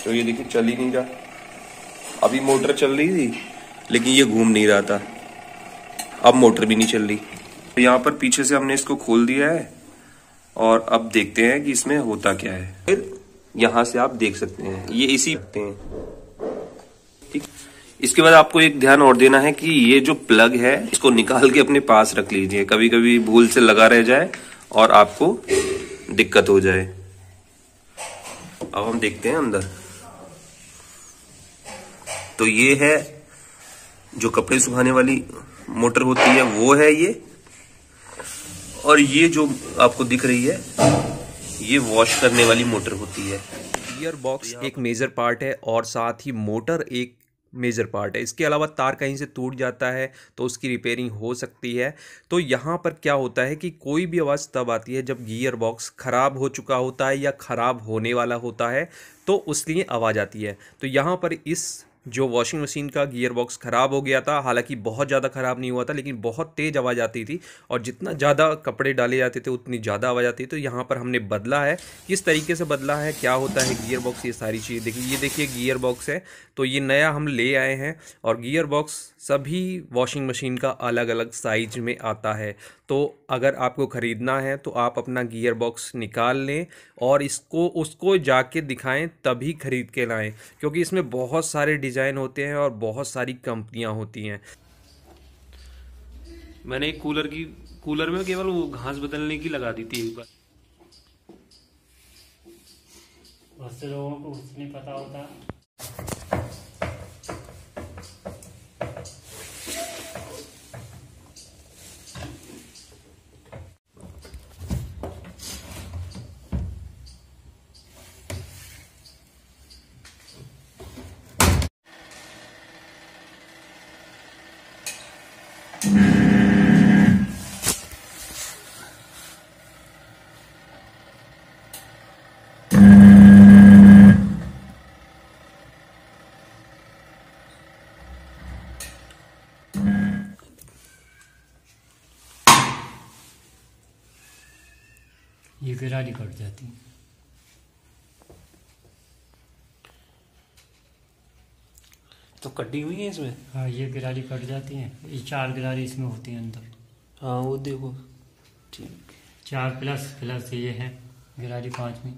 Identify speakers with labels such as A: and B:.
A: तो ये देखिए चल ही नहीं रहा। अभी मोटर चल रही थी लेकिन ये घूम नहीं रहा था, अब मोटर भी नहीं चल रही। तो यहाँ पर पीछे से हमने इसको खोल दिया है और अब देखते हैं कि इसमें होता क्या है। फिर यहाँ से आप देख सकते हैं ये इसी सकते हैं, ठीक। इसके बाद आपको एक ध्यान और देना है कि ये जो प्लग है इसको निकाल के अपने पास रख लीजिए, कभी कभी भूल से लगा रह जाए और आपको दिक्कत हो जाए। अब हम देखते हैं अंदर। तो ये है जो कपड़े सुखाने वाली मोटर होती है, वो है ये। और ये जो आपको दिख रही है ये वॉश करने वाली मोटर होती है।
B: गियर बॉक्स एक मेजर पार्ट है और साथ ही मोटर एक मेजर पार्ट है। इसके अलावा तार कहीं से टूट जाता है तो उसकी रिपेयरिंग हो सकती है। तो यहाँ पर क्या होता है कि कोई भी आवाज़ तब आती है जब गियर बॉक्स ख़राब हो चुका होता है या ख़राब होने वाला होता है, तो उसलिए आवाज़ आती है। तो यहाँ पर इस जो वॉशिंग मशीन का गियर बॉक्स ख़राब हो गया था, हालांकि बहुत ज़्यादा ख़राब नहीं हुआ था लेकिन बहुत तेज़ आवाज़ आती थी और जितना ज़्यादा कपड़े डाले जाते थे उतनी ज़्यादा आवाज़ आती थी। तो यहाँ पर हमने बदला है। किस तरीके से बदला है, क्या होता है गियर बॉक्स, ये सारी चीज़ देखिए। ये देखिए गियर बॉक्स है, तो ये नया हम ले आए हैं और गियर बॉक्स सभी वॉशिंग मशीन का अलग अलग साइज में आता है। तो अगर आपको ख़रीदना है तो आप अपना गियर बॉक्स निकाल लें और इसको उसको जाके दिखाएं, तभी ख़रीद के लाएं, क्योंकि इसमें बहुत सारे डिज़ाइन होते हैं और बहुत सारी कंपनियां होती हैं।
C: मैंने एक कूलर में केवल वो घास बदलने की लगा दी थी एक बार।
D: बहुत से लोगों को कुछ नहीं पता होता। ये गिरारी कट जाती है।
C: तो कटी हुई है इसमें?
D: हाँ, ये गिरारी कट जाती हैं। ये 4 गिरारी इसमें होती हैं अंदर।
C: हाँ वो देखो, ठीक।
D: 4 प्लस ये है गिरारी 5 में।